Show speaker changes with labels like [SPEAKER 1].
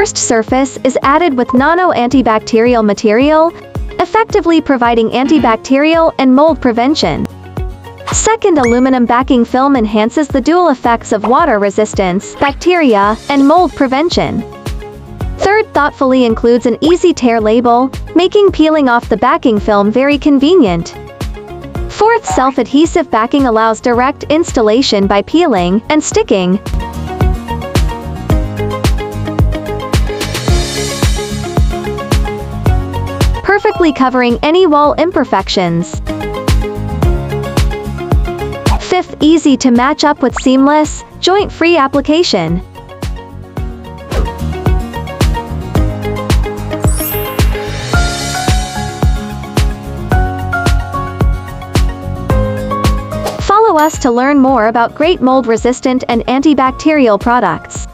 [SPEAKER 1] first surface is added with nano antibacterial material, effectively providing antibacterial and mold prevention. Second, aluminum backing film enhances the dual effects of water resistance, bacteria, and mold prevention. Third, thoughtfully includes an easy tear label, making peeling off the backing film very convenient. Fourth, self-adhesive backing allows direct installation by peeling and sticking. Perfectly covering any wall imperfections. Fifth, easy to match up with seamless, joint-free application. Follow us to learn more about great mold-resistant and antibacterial products.